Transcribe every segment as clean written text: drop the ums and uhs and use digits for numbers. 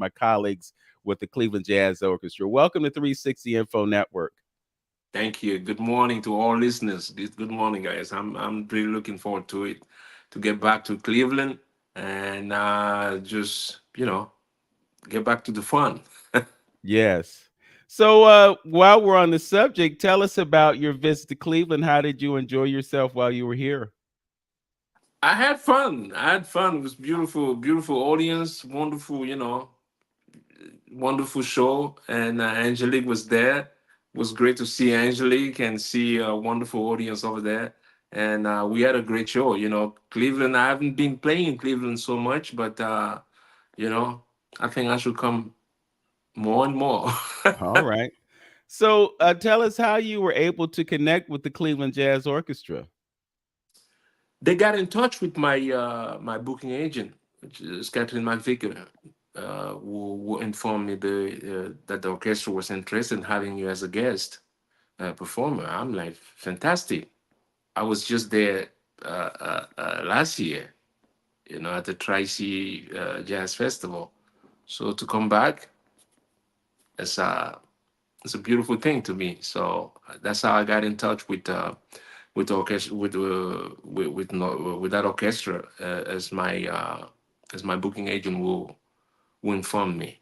my colleagues with the Cleveland Jazz Orchestra. Welcome to 360 Info Network. Thank you. Good morning to all listeners. Good morning, guys. I'm really looking forward to it, to get back to Cleveland and just get back to the fun. Yes. So while we're on the subject, tell us about your visit to Cleveland. How did you enjoy yourself while you were here? I had fun. I had fun. It was beautiful, beautiful audience, wonderful, wonderful show. And Angelique was there. It was great to see Angelique and see a wonderful audience over there. And we had a great show. Cleveland. I haven't been playing in Cleveland so much, but you know, I think I should come more and more. All right. So tell us how you were able to connect with the Cleveland Jazz Orchestra. They got in touch with my booking agent, which is Catherine McVicker, who informed me that the orchestra was interested in having you as a guest performer. I'm like, fantastic. I was just there last year, at the Tri-C Jazz Festival. So to come back, it's a it's a beautiful thing to me. So that's how I got in touch with the orchestra with that orchestra as my booking agent will inform me.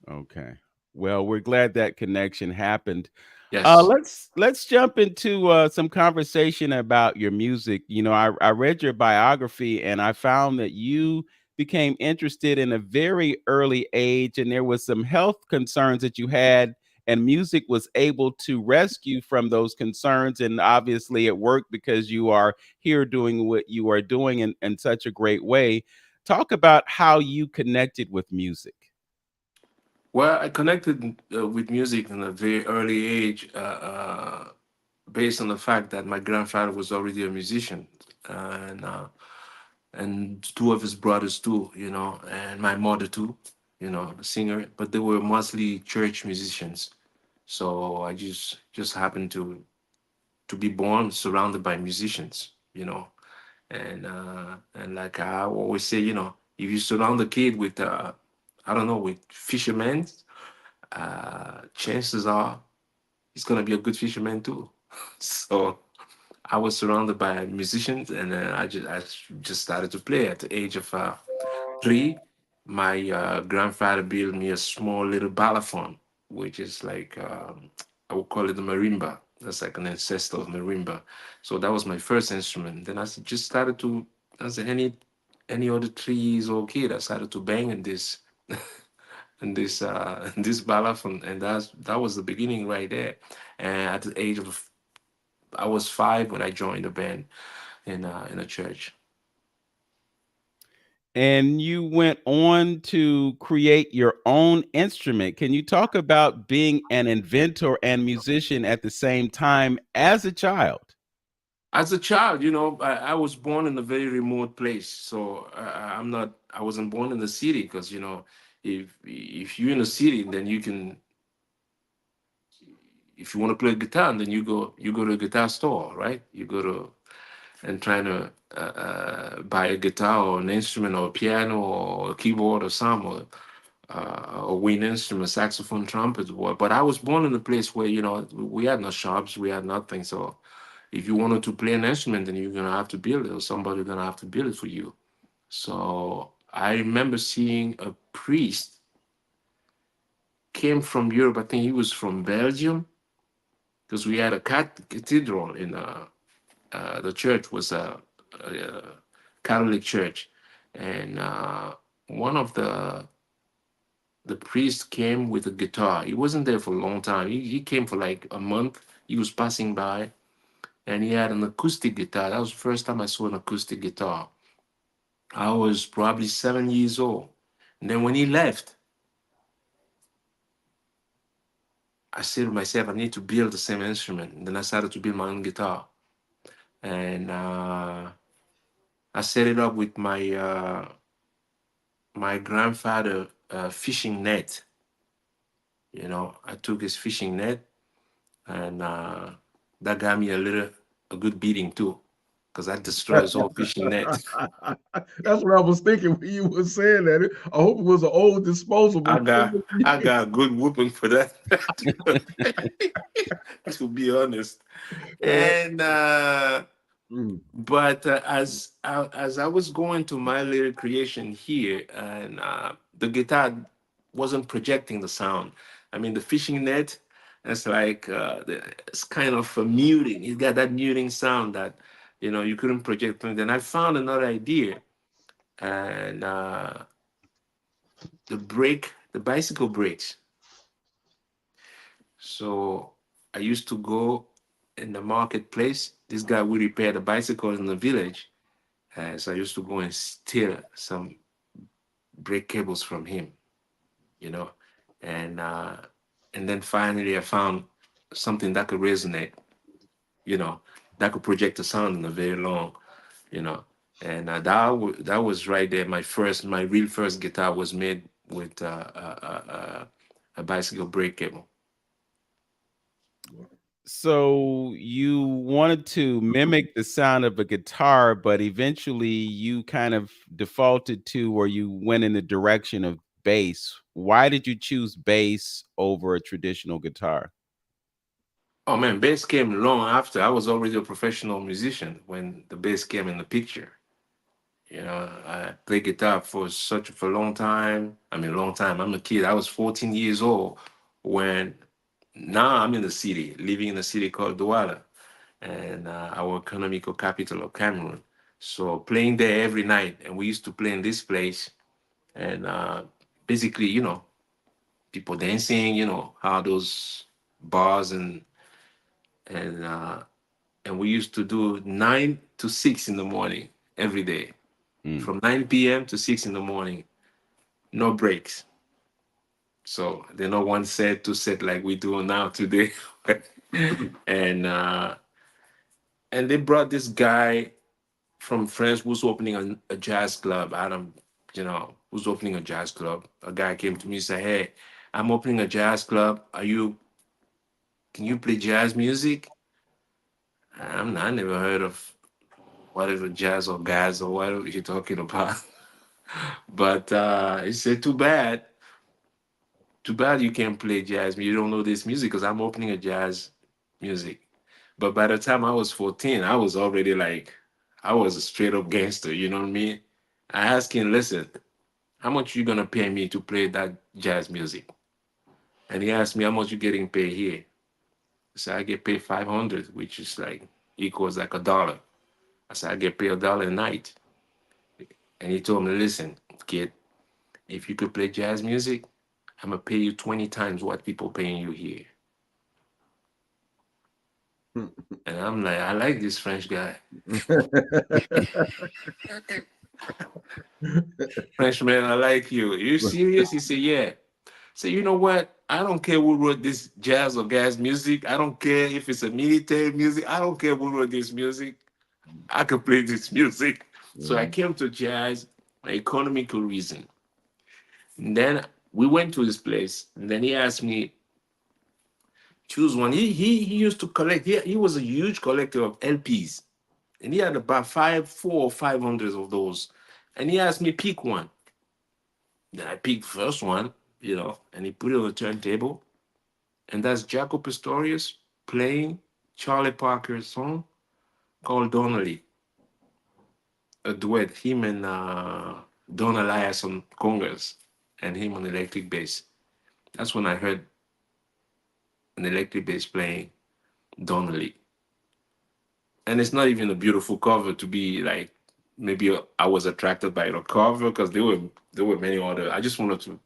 Okay. Well, we're glad that connection happened. Yes. Let's jump into some conversation about your music. I read your biography and I found that you became interested in a very early age, and there was some health concerns that you had, and music was able to rescue from those concerns. And obviously, it worked because you are here doing what you are doing in such a great way. Talk about how you connected with music. Well, I connected with music in a very early age, based on the fact that my grandfather was already a musician, and two of his brothers too, and my mother too, a singer. But they were mostly church musicians. So I just happened to be born surrounded by musicians, and like I always say, if you surround a kid with I don't know, with fishermen, chances are he's gonna be a good fisherman too. So I was surrounded by musicians, and then I just started to play at the age of 3. My grandfather built me a small little balafon, which is like I would call it a marimba. That's like an ancestor of marimba. So that was my first instrument. Then just started to, as any other 3 years old kid, I started to bang in this in this balafon, and that was the beginning right there. And at the age of I was 5 when I joined the band in a church. And you went on to create your own instrument. Can you talk about being an inventor and musician at the same time as a child? As a child, I was born in a very remote place, so I wasn't born in the city because if you're in a city, then you can, if you want to play guitar, then you go to a guitar store, right? You go to and trying to buy a guitar or an instrument or a piano or a keyboard or some or wind instrument, saxophone, trumpet. But I was born in a place where we had no shops, we had nothing. So if you wanted to play an instrument, then you're gonna have to build it, or somebody's gonna have to build it for you. So I remember seeing a priest came from Europe. I think he was from Belgium because we had a cathedral in the church was a Catholic church, and one of the priests came with a guitar. He wasn't there for a long time. He came for like a month. He was passing by, and he had an acoustic guitar. That was the first time I saw an acoustic guitar. I was probably 7 years old. And then when he left, I said to myself, I need to build the same instrument. And then I started to build my own guitar. And I set it up with my grandfather fishing net. I took his fishing net, and that got me a good beating too, because that destroys all fishing net. That's what I was thinking when you were saying that. I hope it was an old I disposable. got I got a good whooping for that, to be honest. And Mm, but as I was going to my lyric creation here, and the guitar wasn't projecting the sound. I mean, the fishing net, it's like it's kind of a muting. It's got that muting sound that you couldn't project. And then I found another idea, and the bicycle brakes. So I used to go in the marketplace. This guy would repair the bicycles in the village. So I used to go and steal some brake cables from him, you know, and uh, and then finally I found something that could resonate, you know, that could project the sound in a very long, you know, and that was right there. My real first guitar was made with a bicycle brake cable. So you wanted to mimic the sound of a guitar, but eventually you kind of defaulted to, or you went in the direction of bass. Why did you choose bass over a traditional guitar? Oh man, bass came long after. I was already a professional musician when the bass came in the picture. I played guitar for a long time. I mean, long time. I'm a kid. I was 14 years old when now I'm in the city, living in a city called Douala, and our economical capital of Cameroon. So playing there every night, and we used to play in this place, and basically, people dancing. How those bars and and we used to do 9 to 6 in the morning every day, Mm. from 9 p.m. to 6 in the morning, no breaks. So they're not one set, two set like we do now today. and uh, and they brought this guy from France who's opening a jazz club. Adam, who's opening a jazz club. A guy came to me and said, "Hey, I'm opening a jazz club. Can you play jazz music?" I never heard of whatever jazz or gas or whatever you're talking about. But he said, too bad you can't play jazz. You don't know this music because I'm opening a jazz music. But by the time I was 14, I was already like, I was a straight up gangster. You know what I mean? I asked him, listen, how much you gonna pay me to play that jazz music? And he asked me, how much you getting paid here? So I get paid 500, which is like equals like $1. I said, I get paid $1 a night. And he told me, listen, kid, if you could play jazz music, I'm gonna pay you 20 times what people paying you here. And I'm like, I like this French guy. Frenchman, I like you. You serious? He said, yeah. So you know what? I don't care who wrote this jazz or gas music. I don't care if it's a military music. I don't care who wrote this music. I can play this music. So I Yeah. came to jazz for economical reason. And then we went to this place. And then he asked me, choose one. He used to collect. He was a huge collector of LPs. And he had about 400 or 500 of those. And he asked me pick one. Then I picked the first one, and he put it on the turntable. And that's Jaco Pastorius playing Charlie Parker's song called Donnelly, a duet, him and Don Elias on congas and him on electric bass. That's when I heard an electric bass playing Donnelly. And it's not even a beautiful cover to be like, maybe I was attracted by the cover because there were many other. I just wanted to,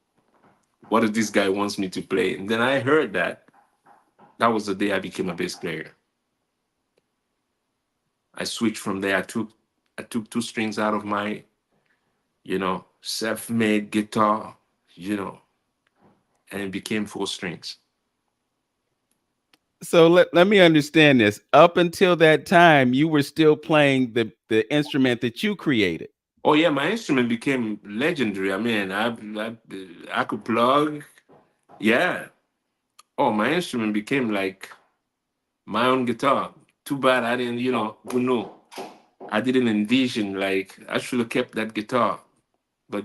what if this guy wants me to play? And then I heard that. That was the day I became a bass player. I switched from there. I took two strings out of my, self-made guitar, you know, and it became four strings. So let me understand this. Up until that time, you were still playing the instrument that you created. Oh yeah, my instrument became legendary. I mean, I could plug. Yeah. Oh, my instrument became like my own guitar. Too bad I didn't, who knew? I didn't envision like I should have kept that guitar, but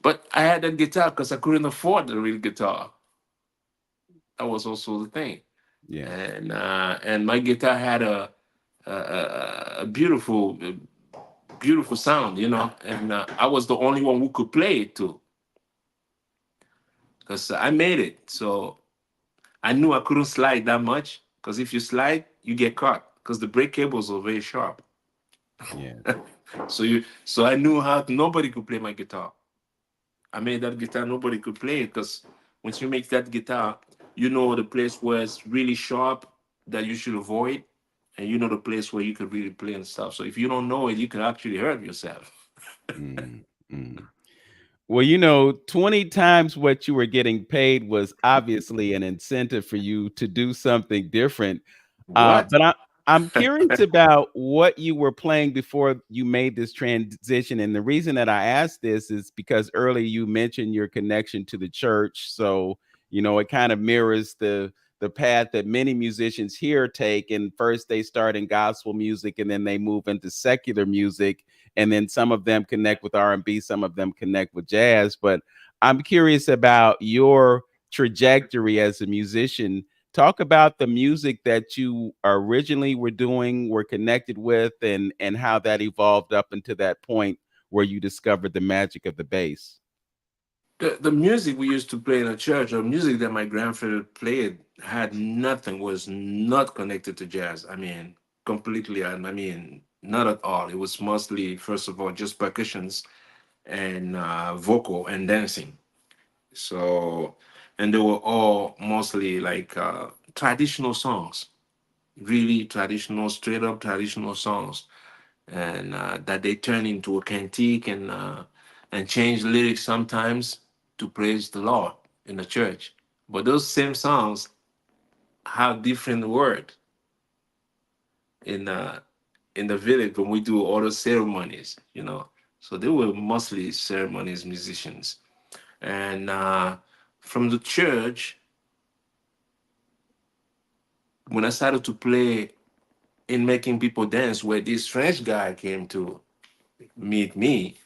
but I had that guitar because I couldn't afford the real guitar. That was also the thing, Yeah. and my guitar had a beautiful beautiful sound, and I was the only one who could play it too because I made it. So I knew I couldn't slide that much because if you slide, you get caught because the brake cables are very sharp. Yeah. So I knew how nobody could play my guitar. I made that guitar, nobody could play it because once you make that guitar, you know the place where it's really sharp that you should avoid, and you know the place where you could really play and stuff. So if you don't know it, you could actually hurt yourself. Mm, mm. Well, 20 times what you were getting paid was obviously an incentive for you to do something different. What? But I'm curious about what you were playing before you made this transition. And the reason that I asked this is because earlier you mentioned your connection to the church. So, it kind of mirrors the path that many musicians here take. And first they start in gospel music and then they move into secular music. And then some of them connect with R&B, some of them connect with jazz. But I'm curious about your trajectory as a musician. Talk about the music that you originally were connected with, and how that evolved up into that point where you discovered the magic of the bass. The music we used to play in the church, or music that my grandfather played, had nothing, was not connected to jazz. I mean, completely. I mean, not at all. It was mostly, first of all, just percussions and vocal and dancing. So, and they were all mostly like traditional songs, really traditional, straight up traditional songs, and that they turn into a cantique and change lyrics sometimes to praise the Lord in the church. But those same songs have different words in in the village when we do all the ceremonies. So they were mostly ceremonies musicians, and from the church, when I started to play in making people dance, where this French guy came to meet me,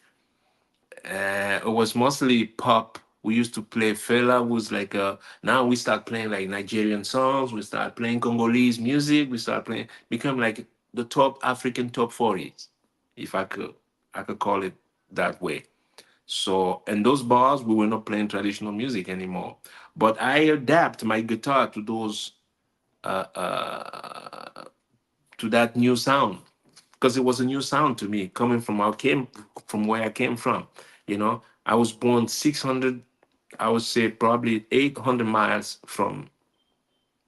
it was mostly pop. We used to play Fela was like now we start playing like Nigerian songs, we start playing Congolese music, we start playing become like the top African top 40s, if I could call it that way. So in those bars we were not playing traditional music anymore. But I adapt my guitar to those uh, uh, to that new sound because it was a new sound to me coming from where I came from. I was born 600, I would say probably 800 miles from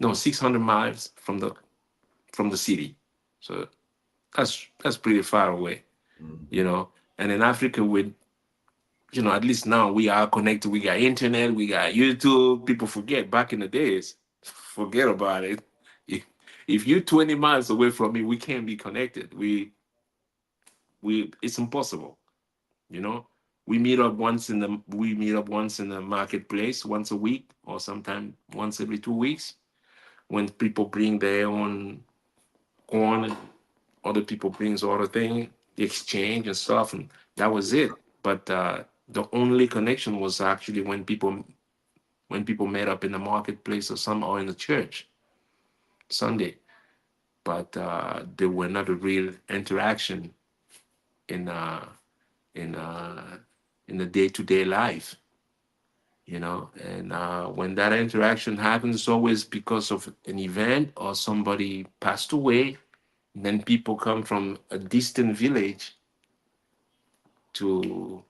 no 600 miles from the city. So that's pretty far away, you Mhm. know. And in Africa, with at least now we are connected. We got internet, we got YouTube. People forget back in the days, forget about it. If, if you're 20 miles away from me, we can't be connected. We it's impossible. You know, we meet up once in the marketplace once a week, or sometimes once every 2 weeks, when people bring their own corn, other people brings other thing, exchange and stuff, and that was it. But the only connection was actually when people met up in the marketplace or in the church Sunday. But there were not a real interaction in in uh, in the day-to-day life. And when that interaction happens, it's always because of an event or somebody passed away. And then people come from a distant village to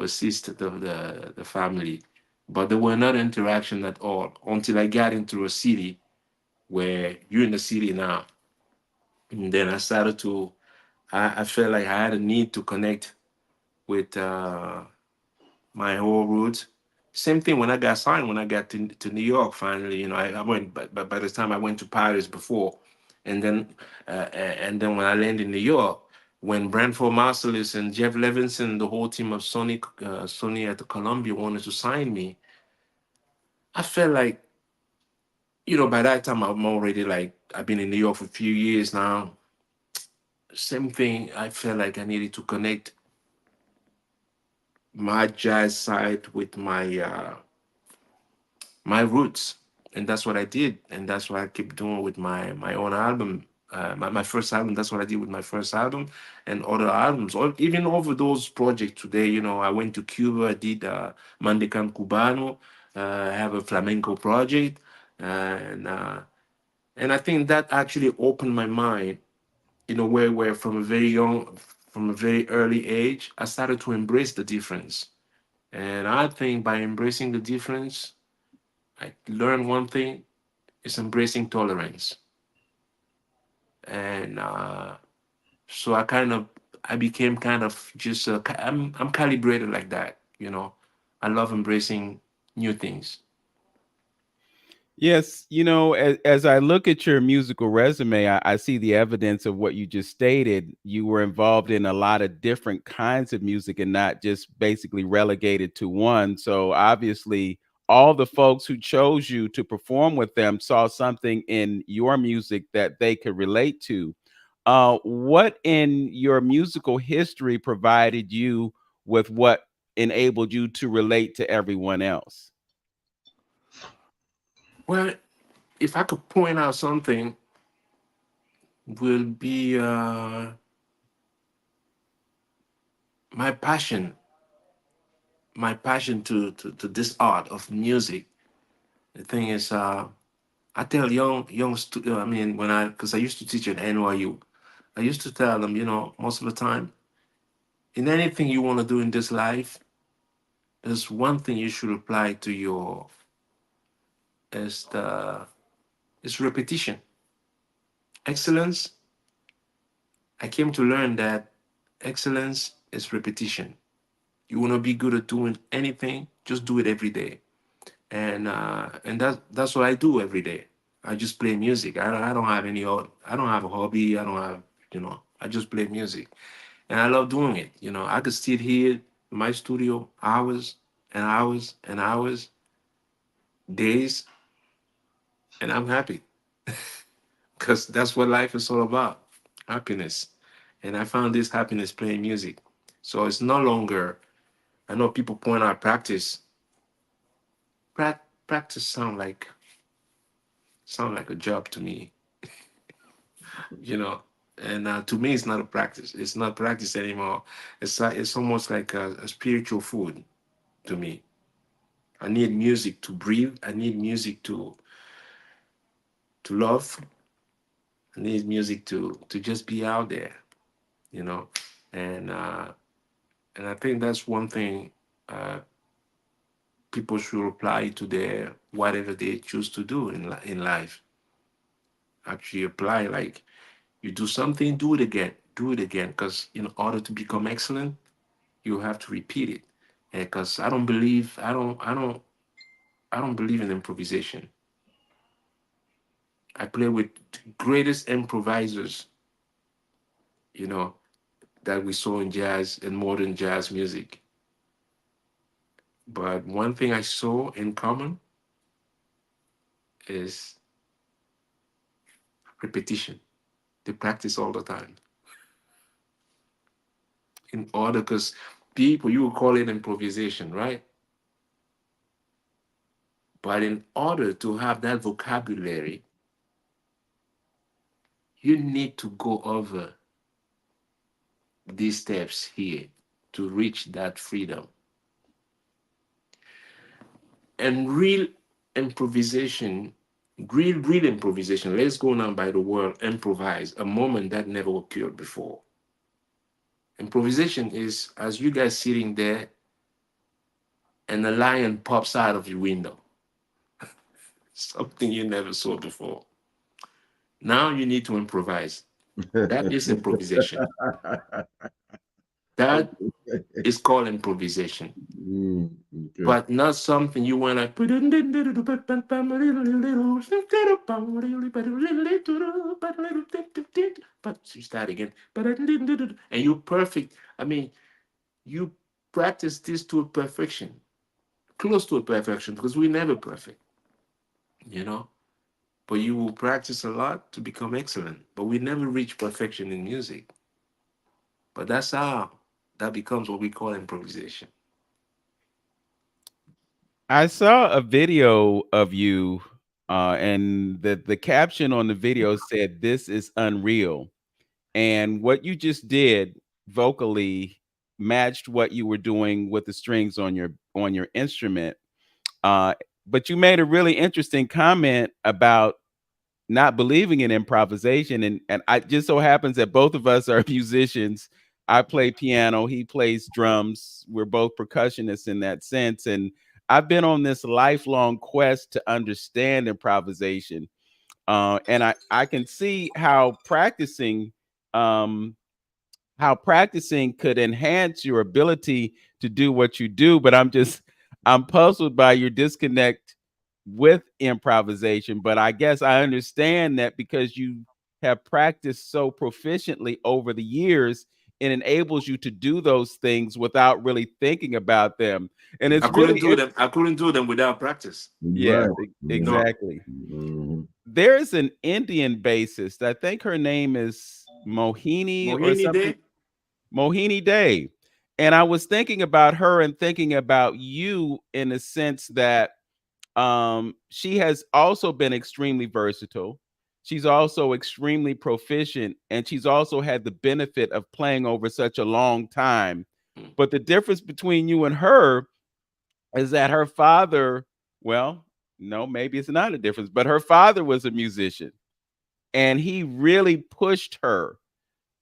assist the family. But there were not interaction at all until I got into a city where you're in the city now. And then I felt like I had a need to connect with my whole roots. Same thing when I got signed, when I got to New York finally. I went, but by the time I went to Paris before, and then when I landed in New York, when Branford Marsalis and Jeff Levinson, the whole team of Sony at the Columbia wanted to sign me, I felt like, by that time I'm already like I've been in New York for a few years now. same thing. I felt like I needed to connect my jazz side with my roots, and that's what I did, and that's what I keep doing with my own album. My first album, that's what I did with my first album and other albums, or even over those projects today. I went to Cuba, I did Mandecan Cubano, I have a flamenco project, and I think that actually opened my mind in a way where from a very early age, I started to embrace the difference. And I think by embracing the difference, I learned one thing is embracing tolerance. And so I became kind of just, I'm calibrated like that. I love embracing new things. Yes, as I look at your musical resume, I see the evidence of what you just stated. You were involved in a lot of different kinds of music and not just basically relegated to one. So obviously, all the folks who chose you to perform with them saw something in your music that they could relate to. What in your musical history provided you with what enabled you to relate to everyone else? Well, if I could point out something, will be my passion, to this art of music. The thing is, I tell I mean, because I used to teach at NYU, I used to tell them, most of the time, in anything you want to do in this life, there's one thing you should apply to your is the is repetition. Excellence. I came to learn that excellence is repetition. You want to be good at doing anything, just do it every day. And that's what I do every day. I just play music. I don't have I don't have a hobby. I don't have I just play music, and I love doing it. I could sit here in my studio hours and hours and hours, days, and I'm happy because that's what life is all about, happiness. And I found this happiness playing music. So it's no longer. I know people point out practice. Practice sound like a job to me, you know. And to me, it's not a practice. It's not practice anymore. It's almost like a spiritual food to me. I need music to breathe. I need music to love. I need music to just be out there, you know. And uh, and I think that's one thing uh, people should apply to their whatever they choose to do in life. Actually apply, like, you do something, do it again, because in order to become excellent, you have to repeat it. And because I don't believe in improvisation. I play with greatest improvisers, you know, that we saw in jazz and modern jazz music. But one thing I saw in common is repetition. They practice all the time. In order, because people, you will call it improvisation, right? But in order to have that vocabulary, you need to go over these steps here to reach that freedom. And improvisation, real improvisation, let's go now by the word improvise, a moment that never occurred before. Improvisation is as you guys sitting there and a lion pops out of your window, something you never saw before. Now you need to improvise. That is improvisation. That Okay. is called improvisation. Okay. But not something you want to. But you start again, and you perfect. I mean, you practice this to a perfection, close to a perfection, because we're never perfect, you know. But you will practice a lot to become excellent. But we never reach perfection in music. But that's how that becomes what we call improvisation. I saw a video of you, and the caption on the video said, "This is unreal." And what you just did vocally matched what you were doing with the strings on your instrument. Uh, but you made a really interesting comment about not believing in improvisation, and I just so happens that both of us are musicians. I play piano, he plays drums. We're both percussionists in that sense, and I've been on this lifelong quest to understand improvisation. And I can see um, how practicing could enhance your ability to do what you do, but I'm puzzled by your disconnect with improvisation. But I guess I understand that because you have practiced so proficiently over the years, it enables you to do those things without really thinking about them. And I it's couldn't really do them. I couldn't do them without practice. yes, Right. No, exactly. Mhm. There's an Indian bassist. I think her name is Mohini or Mohini something. Day. Mohini Day. And I was thinking about her and thinking about you in the sense that she has also been extremely versatile. She's also extremely proficient, and she's also had the benefit of playing over such a long time. Mm. But the difference between you and her is that her father, well, no, maybe it's not a difference, but her father was a musician, and he really pushed her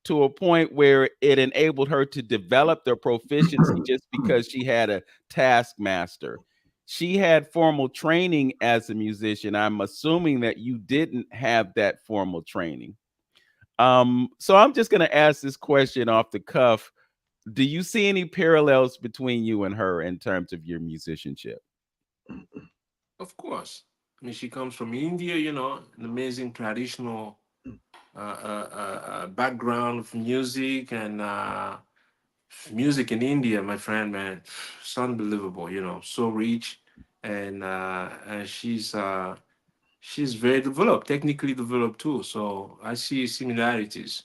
to a point where it enabled her to develop their proficiency just because she had a taskmaster. She had formal training as a musician. I'm assuming that you didn't have that formal training. So I'm just going to ask this question off the cuff. Do you see any parallels between you and her in terms of your musicianship? Of course. I mean, she comes from India. An amazing traditional background of music and music in India, my friend, man, it's unbelievable. So rich, and she's very developed, technically developed too. So I see similarities,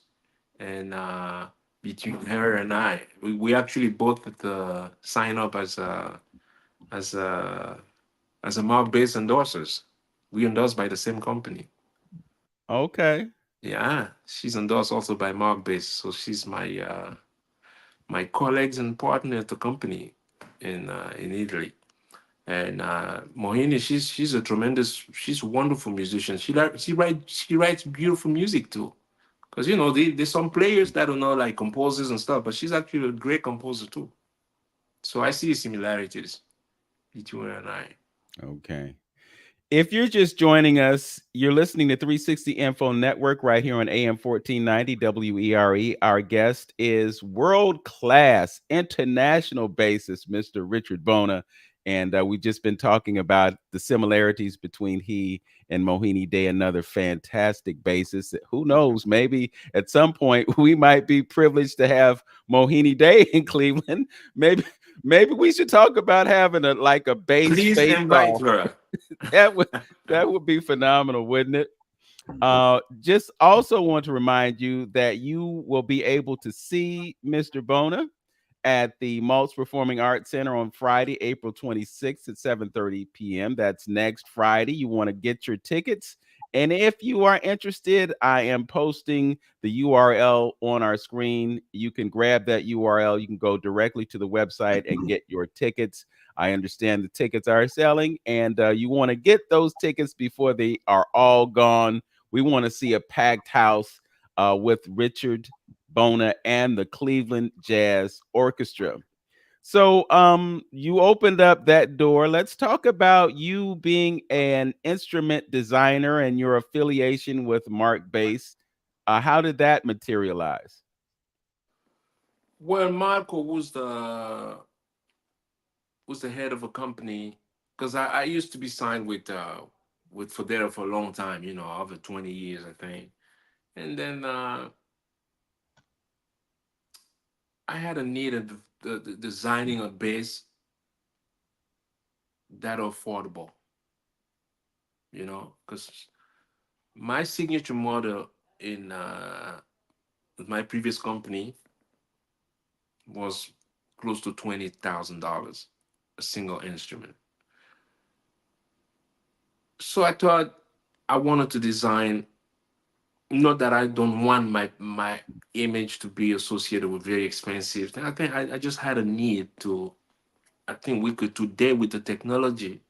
and between her and I, we actually both sign up as a as a mark-based endorsers. We endorsed by the same company. Okay. Yeah, she's endorsed also by mark-based, so she's my colleagues and partner at the company in Italy. And Mohini, she's a tremendous, she's a wonderful musician. She writes beautiful music too. Because there's some players that are not like composers and stuff, but she's actually a great composer too. So I see similarities between her and I. Okay. If you're just joining us, you're listening to 360 Info Network right here on AM 1490 WERE. Our guest is world class, international bassist, Mr. Richard Bona. And we've just been talking about the similarities between he and Mohini Day, another fantastic bassist. Who knows? Maybe at some point we might be privileged to have Mohini Day in Cleveland. Maybe, maybe we should talk about having a bass Please face invite off. her. That would be phenomenal, wouldn't it? Just also want to remind you that you will be able to see Mr. Bona at the Maltz Performing Arts Center on Friday, April 26th at 7:30 p.m. That's next Friday. You want to get your tickets. And if you are interested, I am posting the URL on our screen. You can grab that URL. You can go directly to the website and get your tickets. I understand the tickets are selling, and you want to get those tickets before they are all gone. We want to see a packed house with Richard Bona and the Cleveland Jazz Orchestra. So you opened up that door. Let's talk about you being an instrument designer and your affiliation with Mark Bass. How did that materialize? Well, Marco was the head of a company because I used to be signed with Fodera for a long time, over 20 years, I think. And then I had a need of the designing a bass that affordable, because my signature model in with my previous company was close to $20,000, a single instrument. So I thought I wanted to design, not that I don't want my image to be associated with very expensive thing. I think I just had a need to. I think we could today, with the technology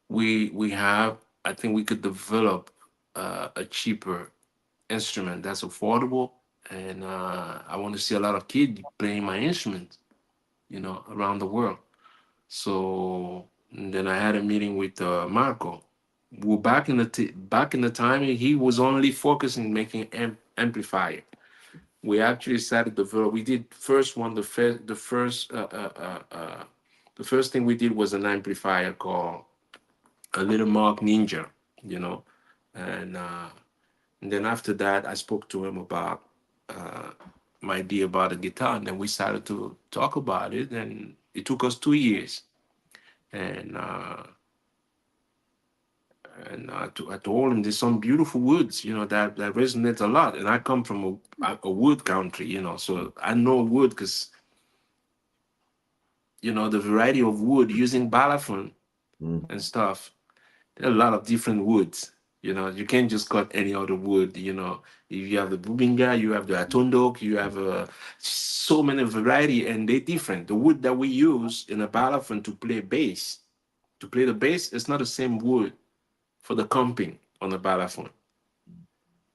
we have, I think we could develop a cheaper instrument that's affordable, and I want to see a lot of kids playing my instrument, around the world. So then I had a meeting with Marco. Well, back in the time, he was only focusing making amplifier. We actually started to develop. We did first one. The first thing we did was an amplifier called a Little Mark Ninja, you know, and, uh, and then after that, I spoke to him about uh, my idea about the guitar, and then we started to talk about it, and it took us 2 years, and I told him there's some beautiful woods, that resonates a lot. And I come from a wood country, so I know wood because, the variety of wood using balafon Mm. and stuff. There are a lot of different woods. You can't just cut any other wood. If you have the bubinga, you have the atondok, you have so many variety, and they're different. The wood that we use in a balafon to play the bass, it's not the same wood for the comping on the balafon.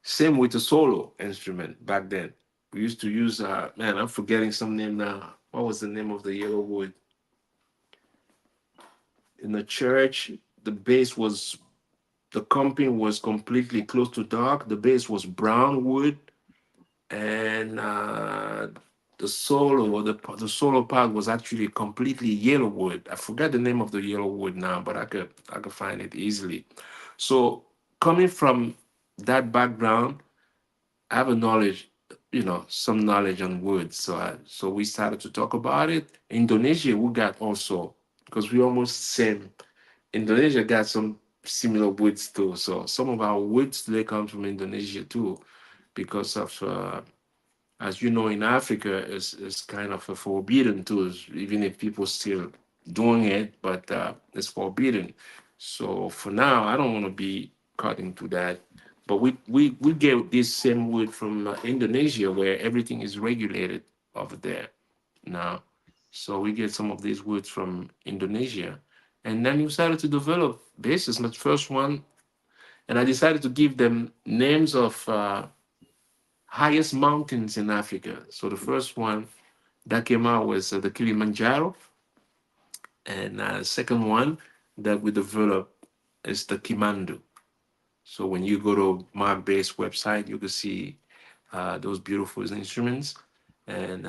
Same with the solo instrument back then. We used to use man, I'm forgetting some name now. What was the name of the yellow wood? In the church, the bass was the comping was completely close to dark. The bass was brown wood, and the solo part was actually completely yellow wood. I forgot the name of the yellow wood now, but I could find it easily. So coming from that background, I have a knowledge, some knowledge on wood. So we started to talk about it. Indonesia, we got also, because we almost same. Indonesia got some similar woods too. So some of our woods they come from Indonesia too, because of as you know, in Africa is kind of a forbidden too, even if people still doing it, but it's forbidden. So for now, I don't want to be cut into that. But we get this same wood from Indonesia, where everything is regulated over there now. So we get some of these woods from Indonesia, and then we started to develop bases. My first one, and I decided to give them names of highest mountains in Africa. So the first one that came out was the Kilimanjaro, and second one that we developed is the Kimandu. So when you go to my base website, you can see those beautiful instruments, and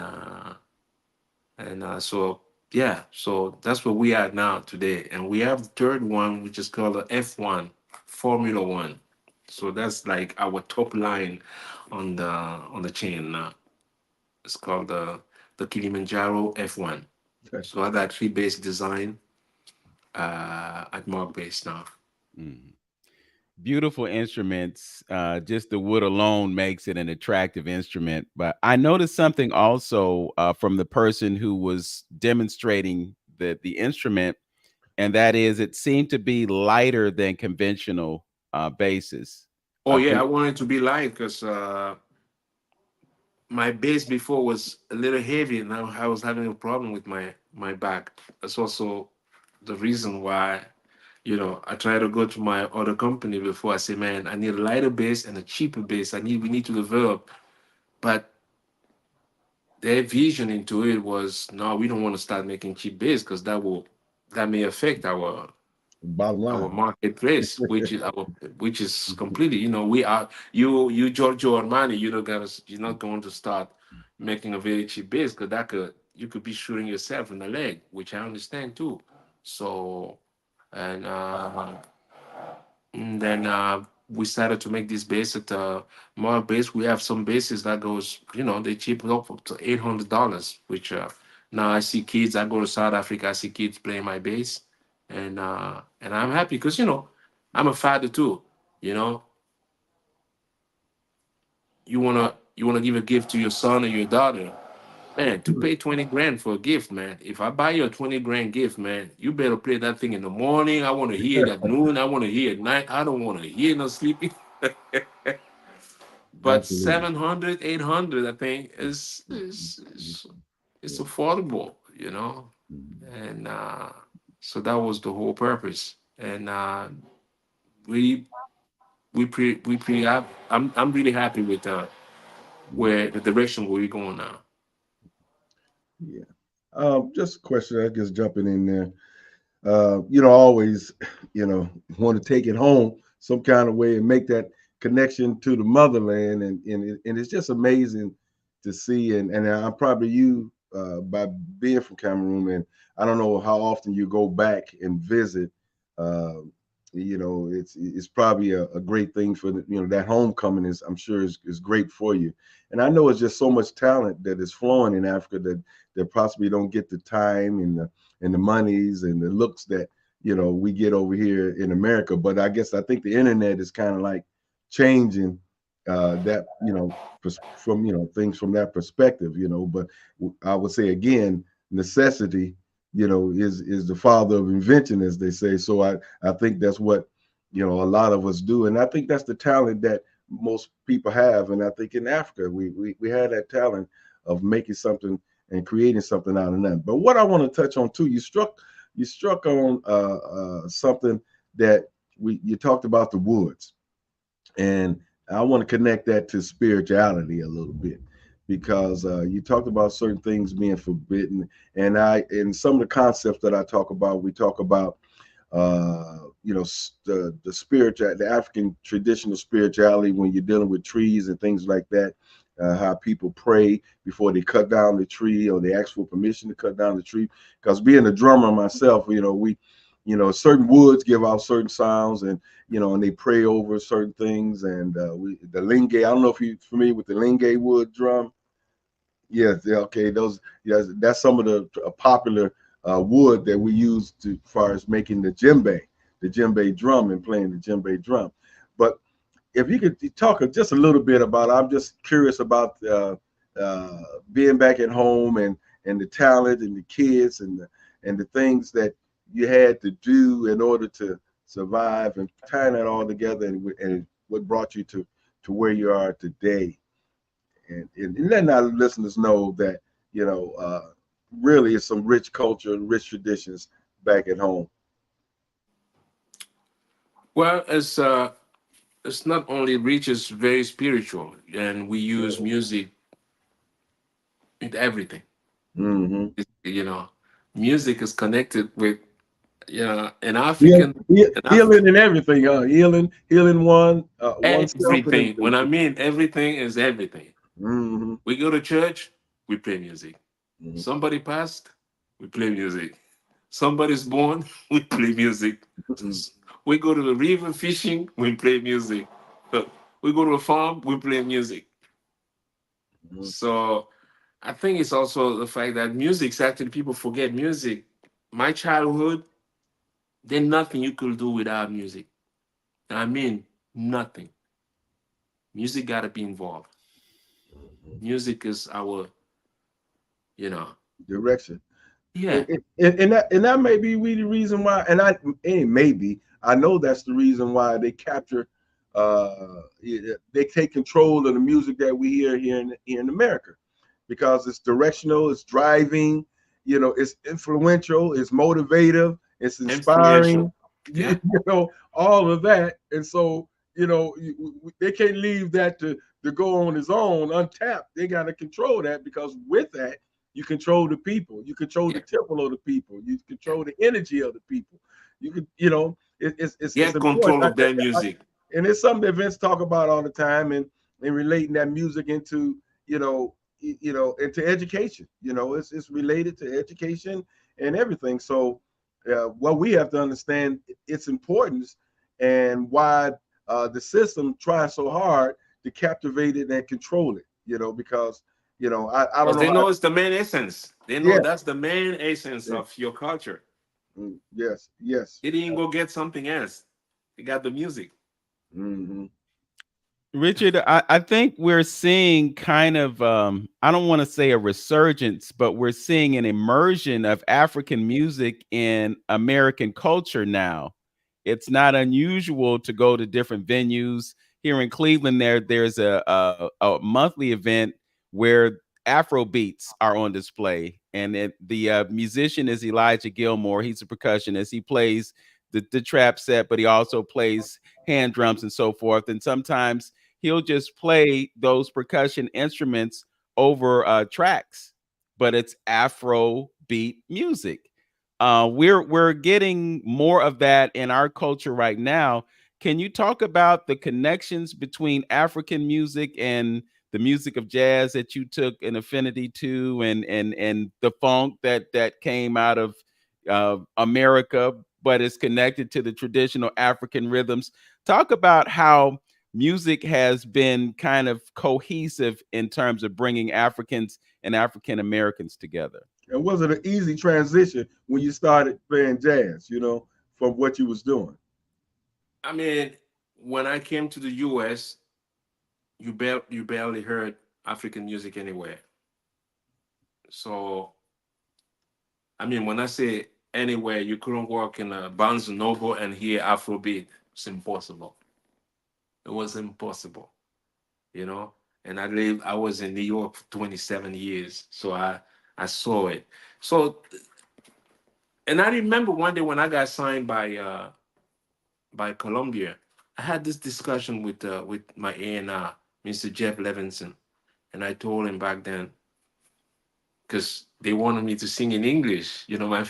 so yeah, so that's where we are now today, and we have the third one, which is called the F1 Formula One. So that's like our top line on the chain now. It's called the Kilimanjaro F1. Okay. So I got three bass design at Mark Bass now. Mhm. Beautiful instruments. Just the wood alone makes it an attractive instrument. But I noticed something also from the person who was demonstrating the instrument, and that is it seemed to be lighter than conventional basses. Oh yeah, Can I wanted to be light because my bass before was a little heavy, and now I was having a problem with my back. That's also the reason why I try to go to my other company before. I say, man, I need a lighter bass and a cheaper bass. We need to develop, but their vision into it was no, we don't want to start making cheap bass because that may affect Bottom our line. marketplace, which is completely, we are you Giorgio Armani, you're not going to start making a very cheap bass because you could be shooting yourself in the leg, which I understand too. So and then we started to make this bass at more bass. We have some bases that goes, they cheap it up to $800, which now I see kids. I go to South Africa, I see kids playing my bass, and I'm happy because I'm a father too. You know, you wanna give a gift to your son or your daughter. Man, to pay 20 grand for a gift, man. If I buy you a 20 grand gift, man, you better play that thing in the morning. I want to hear it at noon. I want to hear it at night. I don't want to hear no sleeping. But Absolutely. 700, 800, I think is it's Yeah. affordable, you know. Mhm. And so that was the whole purpose. And we we pretty I'm really happy with where the direction where we're going now. Yeah. Just a question, I guess, jumping in there. Always, want to take it home some kind of way and make that connection to the motherland, and it's just amazing to see. And I'm probably you by being from Cameroon, and I don't know how often you go back and visit. Uh, it's probably a great thing for that homecoming is, I'm sure, is great for you. And I know it's just so much talent that is flowing in Africa that possibly don't get the time and the monies and the looks that we get over here in America. But I think the internet is kind of like changing that from things from that perspective. But I would say again, necessity is the father of invention, as they say. So I think that's what a lot of us do, and I think that's the talent that most people have. And I think in Africa we had that talent of making something and creating something out of nothing. But what I want to touch on too, you struck on something that you talked about, the woods, and I want to connect that to spirituality a little bit, because you talked about certain things being forbidden, and in some of the concepts that I talk about, we talk about the spiritual, the African traditional spirituality, when you're dealing with trees and things like that. How people pray before they cut down the tree, or they ask for permission to cut down the tree. Because being a drummer myself, certain woods give out certain sounds, and they pray over certain things. And the linge, I don't know if you're familiar with the linge wood drum. Yes, yeah, okay. Those, yes, that's some of the popular wood that we use to, as far as making the djembe drum, and playing the djembe drum. But if you could talk just a little bit about, I'm just curious about being back at home, and the talent and the kids and the things that you had to do in order to survive, and tying that all together, and what brought you to where you are today, and letting our listeners know that really it's some rich culture and rich traditions back at home. Well, it's not only rich, it's very spiritual, and we use music in everything. Mm-hmm. You know, music is connected with an Yeah, African, healing and everything, healing oneself and everything. everything. When I mean everything is everything. Mm-hmm. We go to church, we play music. Mm-hmm. Somebody passed, we play music. Somebody's born, we play music. We go to the river fishing, we play music. We go to a farm, we play music. Mm-hmm. So I think it's also the fact that music's actually, people forget music. My childhood, there's nothing you could do without music. I mean, nothing. Music got to be involved. Music is our, you know, Direction. yeah, And that may be really the reason why, and maybe I know that's the reason why they capture, they take control of the music that we hear here in America, because it's directional, it's driving, it's influential, it's motivative, it's inspiration. inspiring, Yeah, all of that. And so they can't leave that to go on its own untapped. They got to control that, because with that you control the people. You control the yeah, tempo of the people. You yeah. control the energy of the people. You could, it's Get important. control of their music. And it's something that Vince talk about all the time, and relating that music into, into education. It's related to education and everything. So, what we have to understand its importance, and why the system tries so hard to captivate it and control it. Because I don't Because know they how. know it's the main essence. They know Yeah. that's the main essence Yeah. of your culture. Yes. Yes. They didn't go get something else. They got the music. Hmm. Richard, I think we're seeing kind of I don't want to say a resurgence, but we're seeing an immersion of African music in American culture now. It's not unusual to go to different venues. Here in Cleveland, there's a monthly event where Afro beats are on display, and the musician is Elijah Gilmore. He's a percussionist. He plays the trap set, but he also plays hand drums and so forth. And sometimes he'll just play those percussion instruments over tracks, but it's Afro beat music. We're getting more of that in our culture right now. Can you talk about the connections between African music and the music of jazz that you took an affinity to, and the funk that came out of America, but is connected to the traditional African rhythms? Talk about how music has been kind of cohesive in terms of bringing Africans and African Americans together. And was it an easy transition when you started playing jazz, from what you was doing? I mean, when I came to the US, you barely heard African music anywhere. So I mean, when I say anywhere, you couldn't walk in a Barnes and Noble and hear Afrobeat. It's impossible. It was impossible, you know. And I was in New York for 27 years, so I saw it. So, and I remember one day when I got signed by Columbia, I had this discussion with my A&R, Mr. Jeff Levinson, and I told him back then, because they wanted me to sing in English, my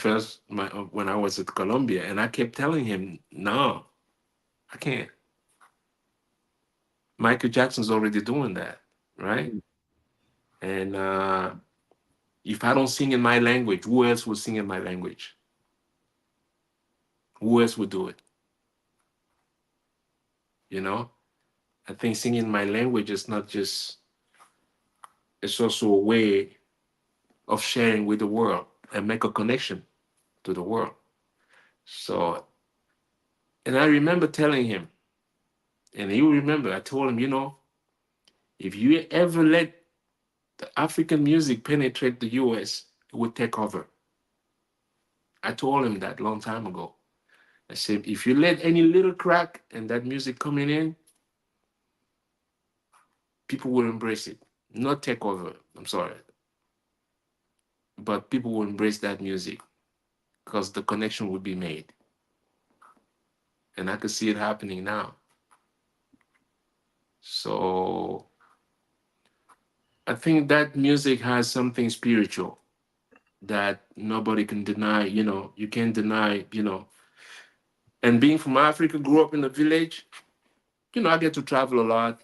when I was at Columbia, and I kept telling him, no, I can't. Michael Jackson's already doing that, right? And if I don't sing in my language, who else will sing in my language? Who else would do it? You know, I think singing in my language is not just, it's also a way of sharing with the world and make a connection to the world. So, and I remember telling him, and he will remember, I told him, if you ever let the African music penetrate the US, it would take over. I told him that long time ago. I said, if you let any little crack and that music coming in, people will embrace it. Not take over, I'm sorry, but people will embrace that music because the connection will be made. And I can see it happening now. So I think that music has something spiritual that nobody can deny. You can't deny, And being from Africa, grew up in a village, I get to travel a lot.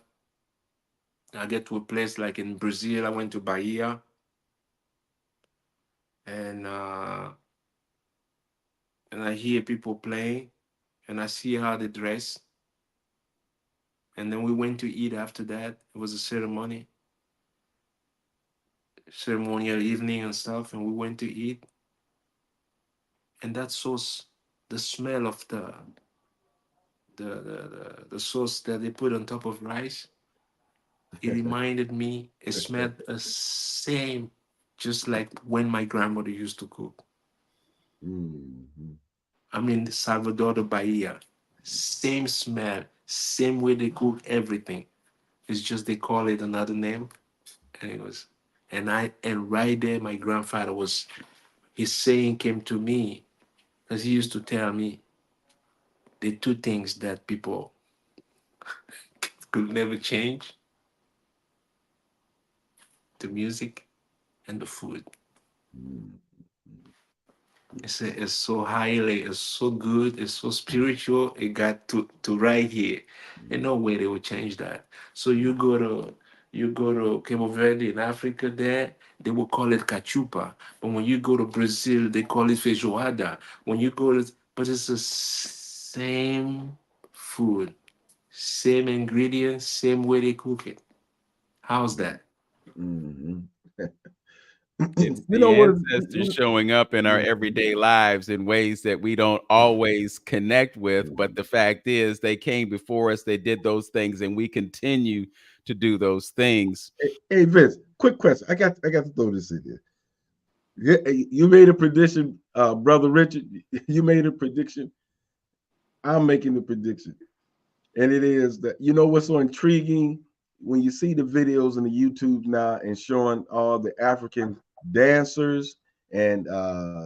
I get to a place like in Brazil, I went to Bahia, and I hear people playing, and I see how they dress. And then we went to eat after that. It was a ceremonial evening and stuff, and we went to eat. And that sauce, the smell of the sauce that they put on top of rice, it reminded me, it smelled the same, just like when my grandmother used to cook. Mhm. I mean, Salvador de Bahia, same smell, same way they cook everything. It's just they call it another name, and it was, and right there, my grandfather was, his saying came to me because he used to tell me the two things that people could never change: the music and the food. Mhm. It's so highly, it's so good, it's so spiritual. It got to right here. And no way they will change that. So you go to Cabo Verde in Africa there, they will call it cachupa. But when you go to Brazil, they call it feijoada. When you go to, but it's the same food, same ingredients, same way they cook it. How's that? Mhm. It's You the know what? ancestors showing up in our everyday lives in ways that we don't always connect with. But the fact is, they came before us, they did those things, and we continue to do those things. Hey Vince, quick question. I got to throw this in here. You made a prediction, brother Richard. You made a prediction. I'm making the prediction, and it is that you know what's so intriguing when you see the videos on the YouTube now and showing all the African dancers and uh,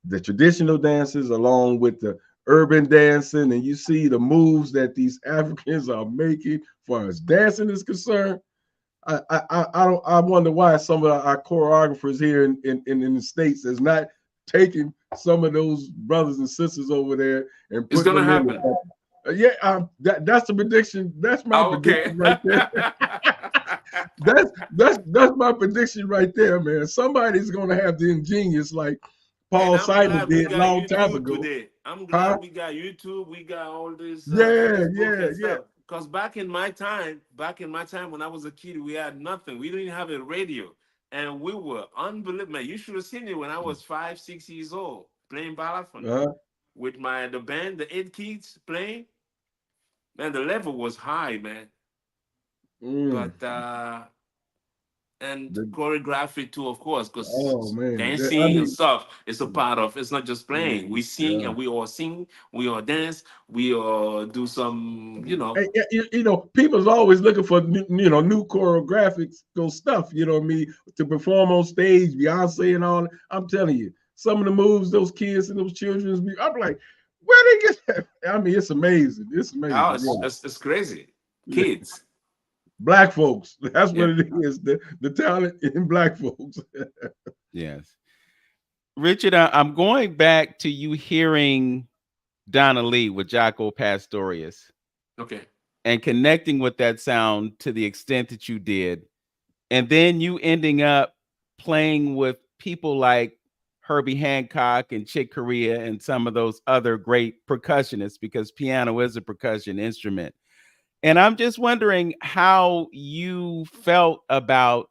the traditional dances along with the urban dancing, and you see the moves that these Africans are making, as far as dancing is concerned. I wonder why some of our choreographers here in the States is not taking some of those brothers and sisters over there and It's putting gonna them in happen. the yeah, that's the prediction. That's my Oh, okay. prediction right there. That's my prediction right there, man. Somebody's gonna have the ingenious like And Paul I'm Simon glad we did a got long time YouTube ago. today. I'm Huh? glad we got YouTube. We got all this Yeah, Facebook yeah, and yeah. stuff. Because back in my time when I was a kid, we had nothing. We didn't have a radio. And we were unbelievable. You should have seen it when I was 5, 6 years old, playing balafon Uh-huh. with the band, the 8 kids playing. Man, the level was high, man. Mm. But and The- choreography too, of course, oh because man, I dancing and mean, stuff is a part of. It's not just playing. We sing yeah. and we all sing. We all dance. We all do some, Hey, you know, people's always looking for new choreographics, those stuff. You know what I mean, to perform on stage, Beyonce and all. I'm telling you, some of the moves those kids and those children, I'm like, where they get that? I mean, it's amazing. It's Oh, amazing. it's crazy. Yeah. Kids. Black folks. That's Yeah. what it is. The talent in black folks. Yes. Richard, I'm going back to you hearing Donna Lee with Jaco Pastorius Okay. and connecting with that sound to the extent that you did. And then you ending up playing with people like Herbie Hancock and Chick Corea and some of those other great percussionists, because piano is a percussion instrument. And I'm just wondering how you felt about,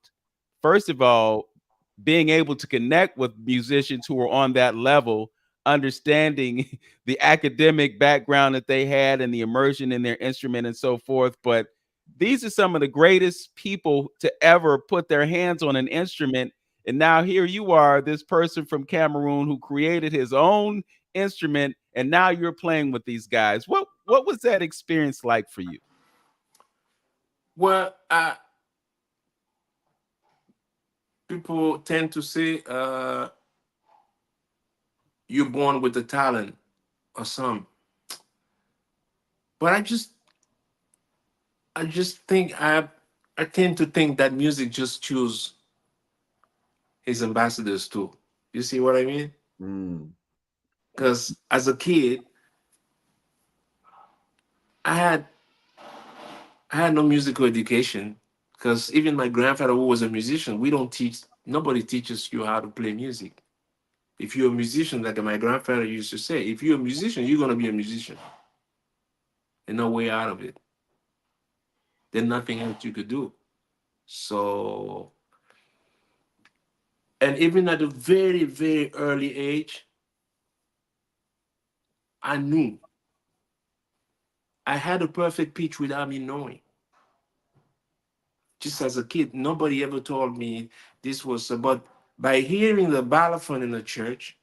first of all, being able to connect with musicians who are on that level, understanding the academic background that they had and the immersion in their instrument and so forth. But these are some of the greatest people to ever put their hands on an instrument. And now here you are, this person from Cameroon who created his own instrument, and now you're playing with these guys. What was that experience like for you? Well, people tend to say you're born with the talent or some, but I just think I tend to think that music just choose his ambassadors too. You see what I mean? Mm. Because as a kid, I had I had no musical education. Because even my grandfather, who was a musician, we don't teach. Nobody teaches you how to play music. If you're a musician, like my grandfather used to say, if you're a musician, you're gonna be a musician. There's no way out of it. There's nothing else you could do. So, and even at a very, very early age, I knew I had a perfect pitch without me knowing. Just as a kid, nobody ever told me this was. But by hearing the balafon in the church,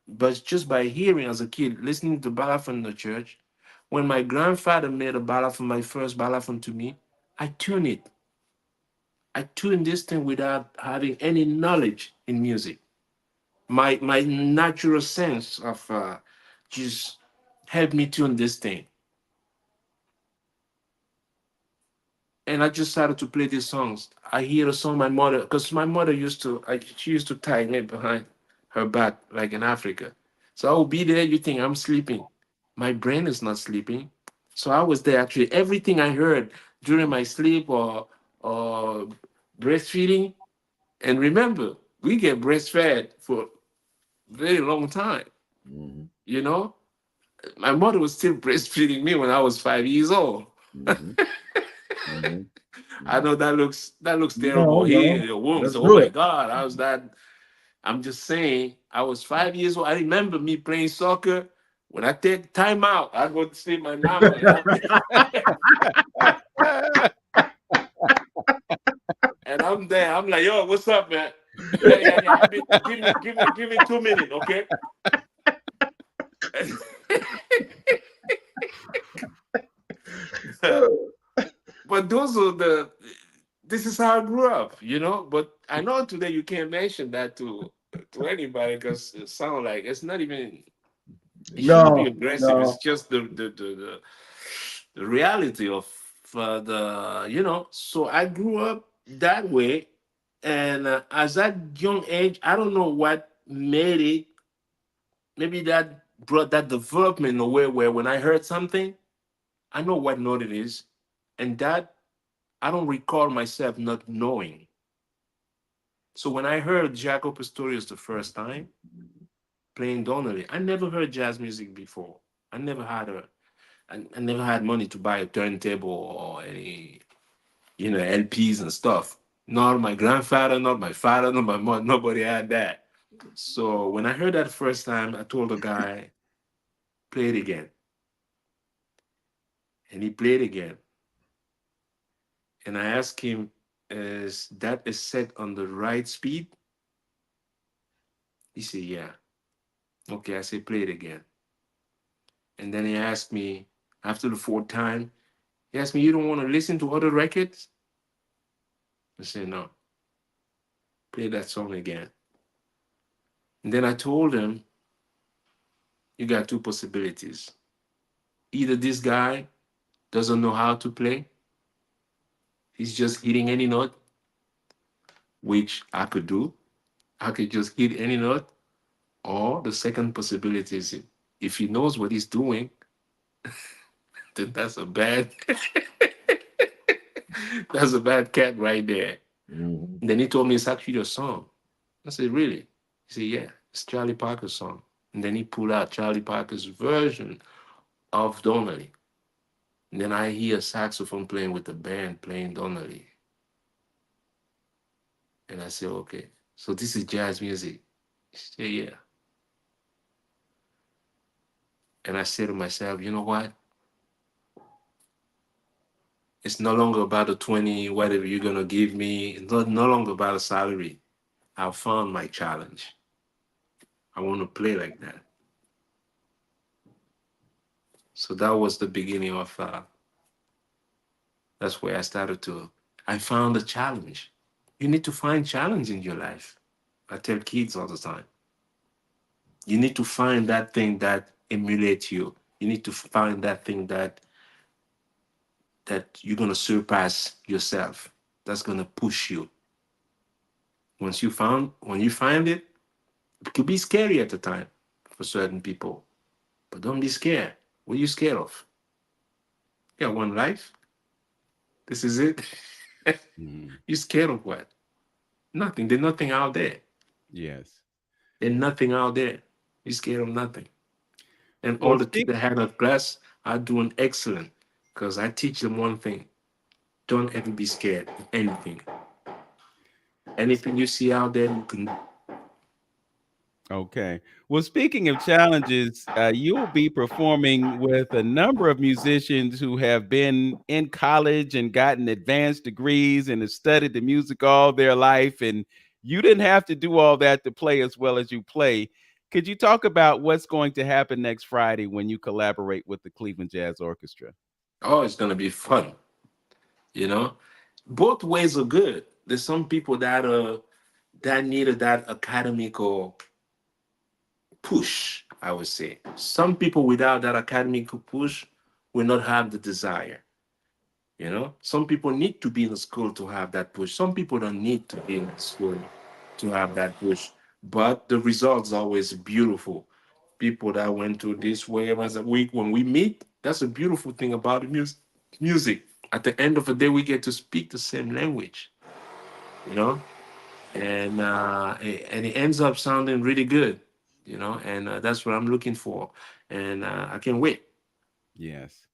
but just by hearing as a kid, listening to balafon in the church, when my grandfather made a balafon, my first balafon to me, I tuned it. I tuned this thing without having any knowledge in music. My natural sense of just helped me tune this thing. And I just started to play these songs. I hear a song my mother, because my mother she used to tie me behind her back like in Africa. So I will be there. You think I'm sleeping? My brain is not sleeping. So I was there actually. Everything I heard during my sleep or breastfeeding. And remember, we get breastfed for a very long time. Mm-hmm. You know, my mother was still breastfeeding me when I was 5 years old. Mm-hmm. Mm-hmm. I know that looks No, terrible. no, Here, the womb. that's So, oh my good. God, how's that? I'm just saying, I was 5 years old. I remember me playing soccer. When I take time out, I go to see my mama, and I'm there. I'm like, yo, what's up, man? Yeah, yeah, yeah. Give me 2 minutes, okay? But those are the. This is how I grew up, you know. But I know today you can't mention that to anybody because it sounds like it's not even. It shouldn't be No, aggressive. It's no. just the reality of the. So I grew up that way, and as that young age, I don't know what made it. Maybe that brought that development in a way where when I heard something, I know what note it is, and that I don't recall myself not knowing. So when I heard Jaco Pastorius the first time playing Donnelly, I never heard jazz music before. I never had a I never had money to buy a turntable or any, LPs and stuff. Not my grandfather, not my father, not my mom, nobody had that. So when I heard that first time, I told the guy, play it again. And he played again. And I asked him, is that is set on the right speed? He said, yeah. Okay, I said, play it again. And then he asked me, after the fourth time, he asked me, you don't want to listen to other records? I said, no, play that song again. And then I told him, you got two possibilities. Either this guy doesn't know how to play, he's just hitting any note, which I could do. I could just hit any note. Or the second possibility is if he knows what he's doing, then that's a bad that's a bad cat right there. Mhm. And then he told me it's actually a song. I said, really? He said, yeah, it's Charlie Parker's song. And then he pulled out Charlie Parker's version of Donnelly. And then I hear saxophone playing with the band playing Donnelly. And I said, okay, so this is jazz music. He said, yeah. And I said to myself, you know what? It's no longer about the 20, whatever you're going to give me. It's no longer about a salary. I found my challenge. I want to play like that. So that was the beginning of, that's where I started to, I found a challenge. You need to find challenge in your life. I tell kids all the time. You need to find that thing that emulates you. You need to find that thing that you're gonna surpass yourself. That's gonna push you. When you find it, it could be scary at the time for certain people. But don't be scared. What are you scared of? You got one life. This is it. Mhm. You scared of what? Nothing. There's nothing out there. Yes. There's nothing out there. You scared of nothing. And all Well, the kids speak. that had that class are doing excellent because I teach them one thing: don't ever be scared of anything. Anything you see out there, you can. Okay. Well, speaking of challenges, you'll be performing with a number of musicians who have been in college and gotten advanced degrees and have studied the music all their life. And you didn't have to do all that to play as well as you play. Could you talk about what's going to happen next Friday when you collaborate with the Cleveland Jazz Orchestra? Oh, it's gonna be fun. You know, both ways are good. There's some people that needed that academical push. I would say some people without that academical push will not have the desire. Some people need to be in school to have that push. Some people don't need to be in school to have that push. But the results are always beautiful. People that went through this way as a week when we meet, that's a beautiful thing about the music. At the end of the day, we get to speak the same language, you know, and it ends up sounding really good, and that's what I'm looking for, and I can't wait. Yes.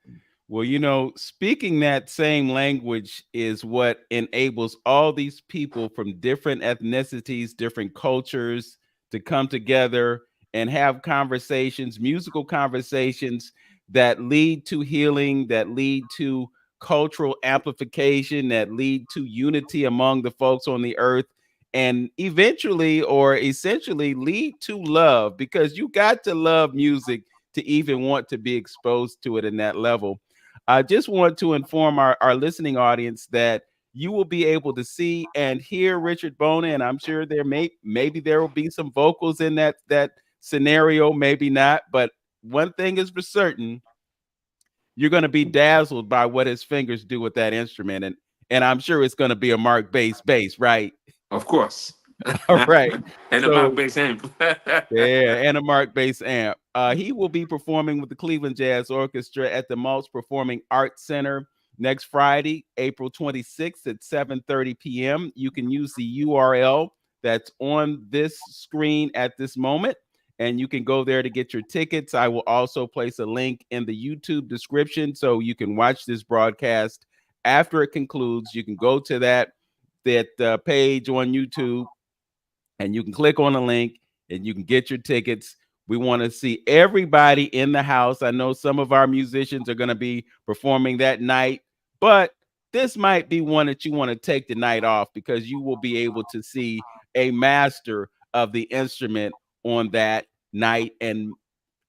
Well, you know, speaking that same language is what enables all these people from different ethnicities, different cultures to come together and have conversations, musical conversations that lead to healing, that lead to cultural amplification, that lead to unity among the folks on the earth, and eventually or essentially lead to love, because you got to love music to even want to be exposed to it in that level. I just want to inform our listening audience that you will be able to see and hear Richard Bona, and I'm sure maybe there will be some vocals in that scenario, maybe not. But one thing is for certain, you're going to be dazzled by what his fingers do with that instrument, and I'm sure it's going to be a Mark bass, right? Of course. All right. And a Mark So bass amp. yeah, and a Mark bass amp. He will be performing with the Cleveland Jazz Orchestra at the Maltz Performing Arts Center next Friday, April 26th at 7:30 p.m. You can use the URL that's on this screen at this moment, and you can go there to get your tickets. I will also place a link in the YouTube description so you can watch this broadcast after it concludes. You can go to that page on YouTube, and you can click on the link and you can get your tickets. We want to see everybody in the house. I know some of our musicians are going to be performing that night, but this might be one that you want to take the night off, because you will be able to see a master of the instrument on that night. And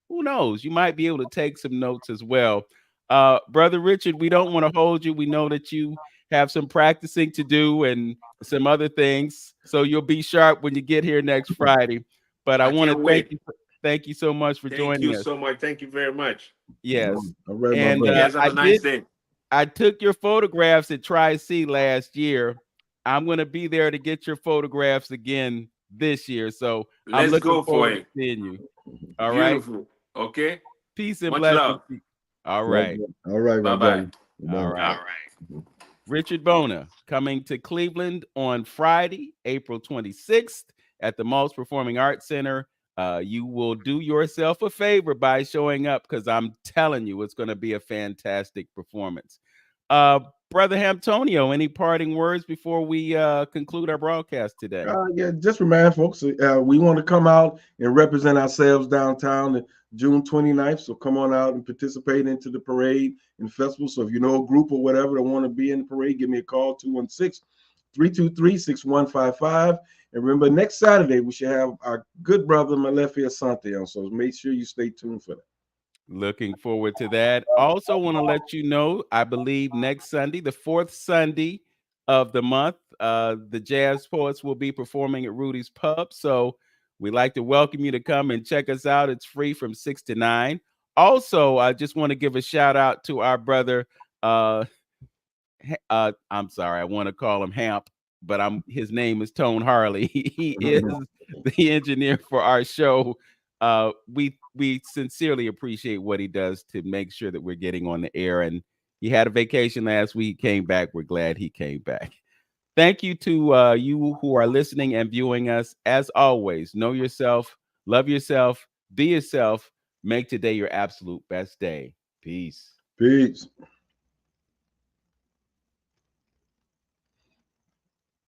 who knows, you might be able to take some notes as well. Brother Richard, we don't want to hold you. We know that you have some practicing to do and some other things, so you'll be sharp when you get here next Friday. But I I want to can't wait. thank you so much for Thank joining you us. so much. Thank you very much. Yes, All right, my and You brother. guys have a nice day. I took your photographs at Tri-C last year. I'm going to be there to get your photographs again this year, so I'm Let's looking go for forward to it. seeing you. All right, Beautiful. Okay. peace and Much blessings. love. All All right. right, my Bye bye. brother. All Bye. right. Richard Bona coming to Cleveland on Friday, April 26th at the Maltz Performing Arts Center. You will do yourself a favor by showing up, because I'm telling you, it's going to be a fantastic performance. Brother Hamtonio, any parting words before we conclude our broadcast today? Yeah, just remind folks, we want to come out and represent ourselves downtown on June 29th. So come on out and participate into the parade and festival. So if you know a group or whatever that want to be in the parade, give me a call, 216-323-6155. And remember, next Saturday, we should have our good brother, Malefi Asante on. So make sure you stay tuned for that. Looking forward to that. Also, want to let you know, I believe next Sunday, the fourth Sunday of the month, the Jazz Poets will be performing at Rudy's Pub. So we'd like to welcome you to come and check us out. It's free from 6 to 9. Also, I just want to give a shout out to our brother. I'm sorry, I want to call him Hamp, but his name is Tone Harley. He is the engineer for our show. We sincerely appreciate what he does to make sure that we're getting on the air. And he had a vacation last week, came back. We're glad he came back. Thank you to you who are listening and viewing us. As always, know yourself, love yourself, be yourself, make today your absolute best day. Peace. Peace.